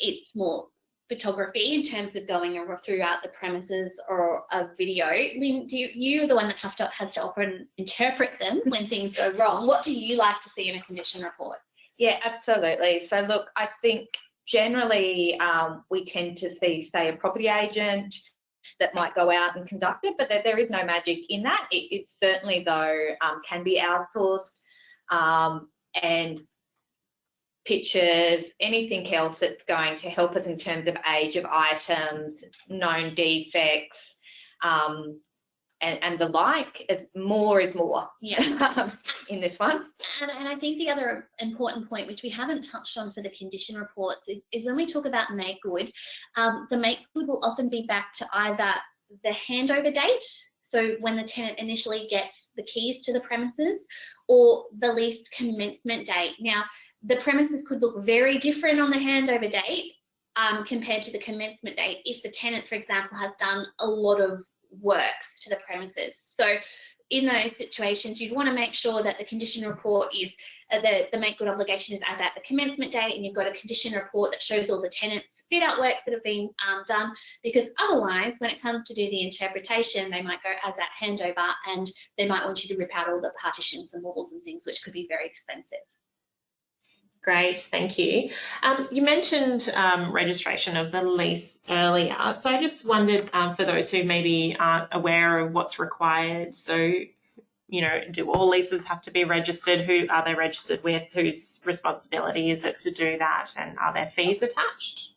it's more photography in terms of going throughout the premises, or a video. Lynn, you're the one that has to often interpret them when things go wrong. What do you like to see in a condition report? Yeah, absolutely. So look, I think generally we tend to see, say, a property agent that might go out and conduct it, but there is no magic in that. It certainly, though, can be outsourced, and pictures, anything else that's going to help us in terms of age of items, known defects, and the like. More is more. Yeah. In this one. And I think the other important point, which we haven't touched on for the condition reports, is when we talk about make good, the make good will often be back to either the handover date, so when the tenant initially gets the keys to the premises, or the lease commencement date. Now, the premises could look very different on the handover date compared to the commencement date if the tenant, for example, has done a lot of works to the premises. So in those situations, you'd want to make sure that the condition report is the make good obligation is as at the commencement date, and you've got a condition report that shows all the tenants' fit out works that have been done, because otherwise when it comes to do the interpretation, they might go as at handover, and they might want you to rip out all the partitions and walls and things, which could be very expensive. Great, thank you. You mentioned registration of the lease earlier, so I just wondered for those who maybe aren't aware of what's required, so, you know, do all leases have to be registered? Who are they registered with? Whose responsibility is it to do that? And are there fees attached?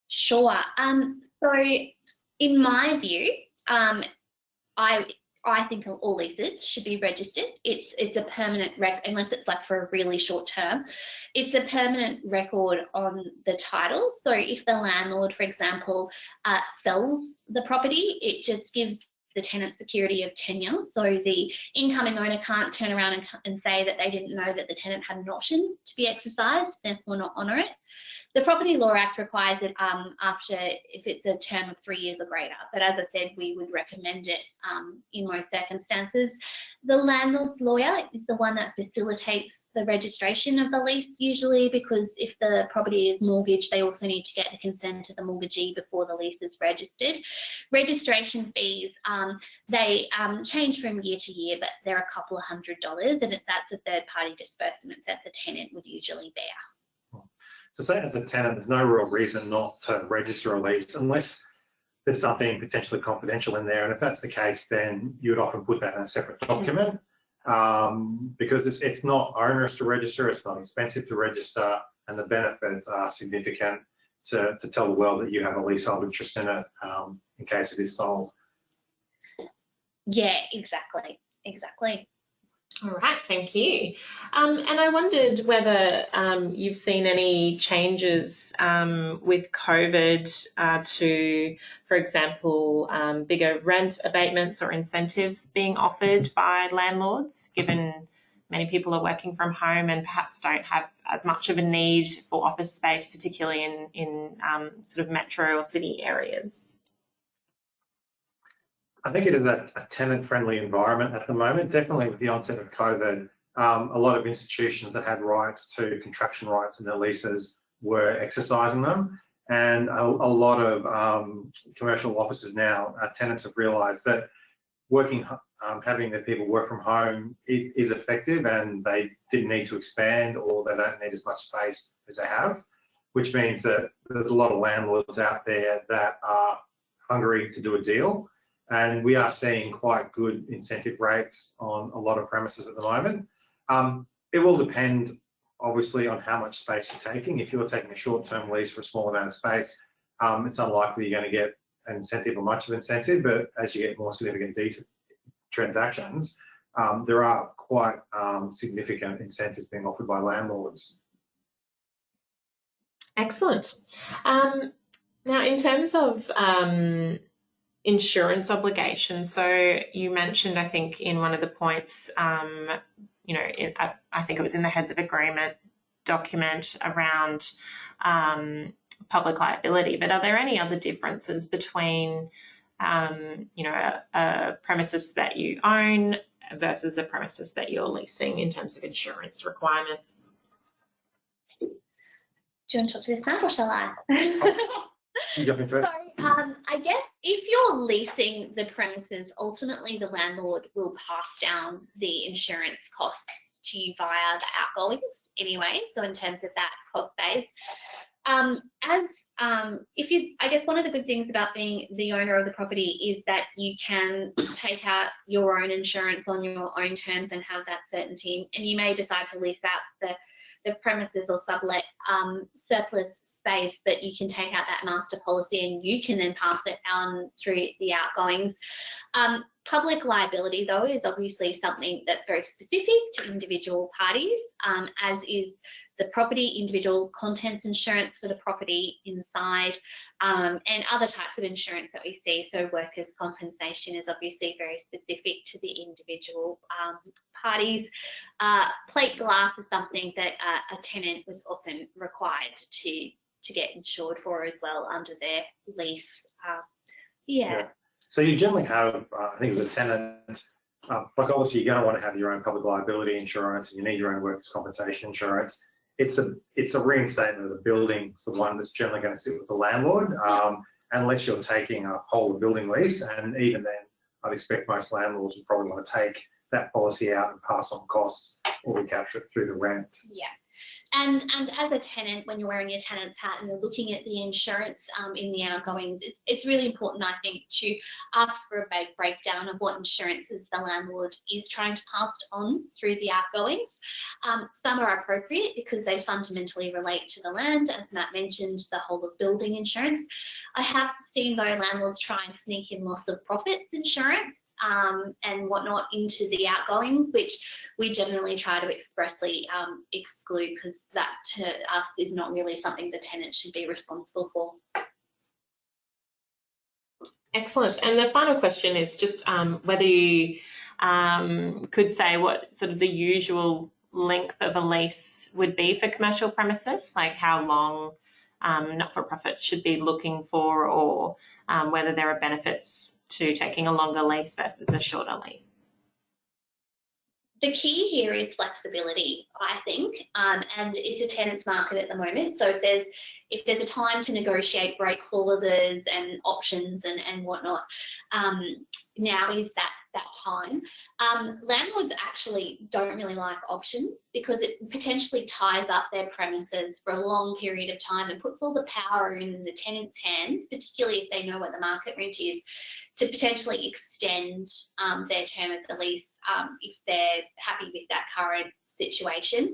Sure. So in my view, I think all leases should be registered. It's a permanent unless it's like for a really short term. It's a permanent record on the title. So if the landlord, for example, sells the property, it just gives the tenant security of tenure. So the incoming owner can't turn around and say that they didn't know that the tenant had an option to be exercised, therefore not honour it. The Property Law Act requires it after, if it's a term of 3 years or greater. But as I said, we would recommend it in most circumstances. The landlord's lawyer is the one that facilitates the registration of the lease, usually, because if the property is mortgaged, they also need to get the consent of the mortgagee before the lease is registered. Registration fees, they change from year to year, but they're a couple of $100, and that's a third-party disbursement that the tenant would usually bear. So say as a tenant, there's no real reason not to register a lease unless there's something potentially confidential in there. And if that's the case, then you would often put that in a separate document because it's not onerous to register, it's not expensive to register. and the benefits are significant to tell the world that you have a leasehold interest in it in case it is sold. Yeah, exactly. All right, thank you. And I wondered whether you've seen any changes with COVID to, for example, bigger rent abatements or incentives being offered by landlords, given many people are working from home and perhaps don't have as much of a need for office space, particularly in sort of metro or city areas. I think it is a tenant-friendly environment at the moment. Definitely with the onset of COVID, a lot of institutions that had rights to contraction rights in their leases were exercising them. And a lot of commercial offices now, tenants have realised that having their people work from home is effective, and they didn't need to expand, or they don't need as much space as they have, which means that there's a lot of landlords out there that are hungry to do a deal. And we are seeing quite good incentive rates on a lot of premises at the moment. It will depend, obviously, on how much space you're taking. If you're taking a short-term lease for a small amount of space, it's unlikely you're going to get an incentive or much of an incentive. But as you get more significant transactions, there are quite significant incentives being offered by landlords. Excellent. Now, in terms of insurance obligations, so you mentioned, I think, in one of the points, I think it was in the Heads of Agreement document around public liability, but are there any other differences between, a premises that you own versus a premises that you're leasing in terms of insurance requirements? Do you want to talk to this, Matt, or shall I? You got me first. So, I guess if you're leasing the premises, ultimately the landlord will pass down the insurance costs to you via the outgoings anyway. So in terms of that cost base, I guess one of the good things about being the owner of the property is that you can take out your own insurance on your own terms and have that certainty. And you may decide to lease out the premises or sublet surplus space, but you can take out that master policy and you can then pass it on through the outgoings. Public liability, though, is obviously something that's very specific to individual parties, as is the property, individual contents insurance for the property inside, and other types of insurance that we see. So workers' compensation is obviously very specific to the individual parties. Plate glass is something that a tenant was often required to get insured for as well under their lease. Yeah. So you generally have, I think as a tenant, like obviously you're going to want to have your own public liability insurance, and you need your own workers' compensation insurance. It's a reinstatement of the building. It's the one that's generally going to sit with the landlord, unless you're taking a whole building lease. And even then, I'd expect most landlords would probably want to take that policy out and pass on costs or recapture it through the rent. Yeah. And as a tenant, when you're wearing your tenant's hat and you're looking at the insurance in the outgoings, it's really important, I think, to ask for a breakdown of what insurances the landlord is trying to pass on through the outgoings. Some are appropriate because they fundamentally relate to the land, as Matt mentioned, the whole of building insurance. I have seen, though, landlords try and sneak in loss of profits insurance and whatnot into the outgoings, which we generally try to expressly exclude, because that to us is not really something the tenant should be responsible for. Excellent. And the final question is just whether you could say what sort of the usual length of a lease would be for commercial premises, like how long not-for-profits should be looking for, or whether there are benefits to taking a longer lease versus a shorter lease. The key here is flexibility, I think, and it's a tenant's market at the moment. So if there's a time to negotiate break clauses and options and whatnot, now is that time. Landlords actually don't really like options because it potentially ties up their premises for a long period of time and puts all the power in the tenant's hands, particularly if they know what the market rent is, to potentially extend their term of the lease if they're happy with that current situation.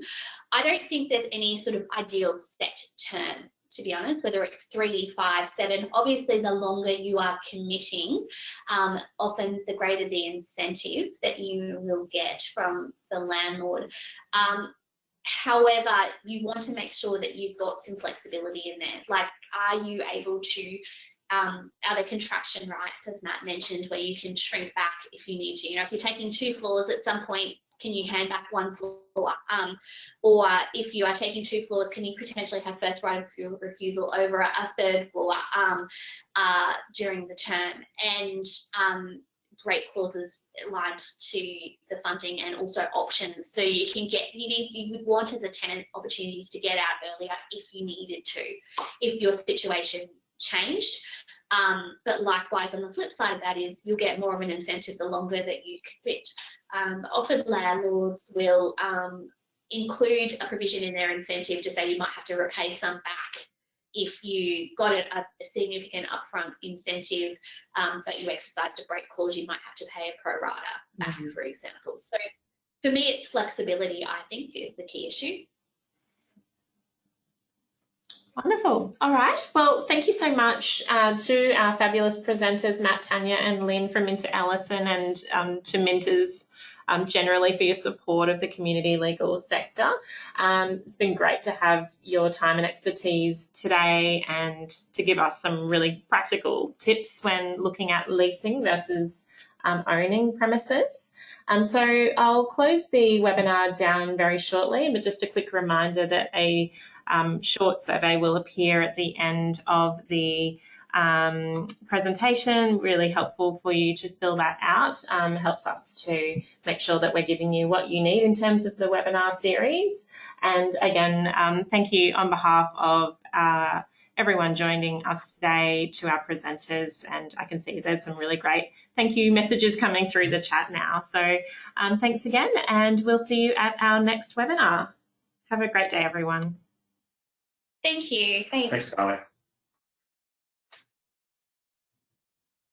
I don't think there's any sort of ideal set term, to be honest, whether it's 3, 5, 7. Obviously, the longer you are committing, often the greater the incentive that you will get from the landlord. However, you want to make sure that you've got some flexibility in there. Like, are you able to, are there construction rights, as Matt mentioned, where you can shrink back if you need to? You know, if you're taking 2 floors at some point, can you hand back 1 floor? Or if you are taking 2 floors, can you potentially have first right of refusal over a 3rd floor during the term? And break clauses aligned to the funding and also options. So you can get, you would want as a tenant opportunities to get out earlier if you needed to, if your situation changed. But likewise, on the flip side of that is you'll get more of an incentive the longer that you commit. Often landlords will include a provision in their incentive to say you might have to repay some back if you got a significant upfront incentive, but you exercised a break clause, you might have to pay a pro rata back, for example. So for me, it's flexibility, I think, is the key issue. Wonderful. All right. Well, thank you so much to our fabulous presenters, Matt, Tanya and Lynn from Minter Ellison, and to Minters generally for your support of the community legal sector. It's been great to have your time and expertise today and to give us some really practical tips when looking at leasing versus owning premises. So I'll close the webinar down very shortly, but just a quick reminder that a short survey will appear at the end of the presentation. Really helpful for you to fill that out. Helps us to make sure that we're giving you what you need in terms of the webinar series. And again, thank you on behalf of everyone joining us today, to our presenters, and I can see there's some really great thank you messages coming through the chat now. So thanks again, and we'll see you at our next webinar. Have a great day, everyone. Thank you. Thanks, Carly.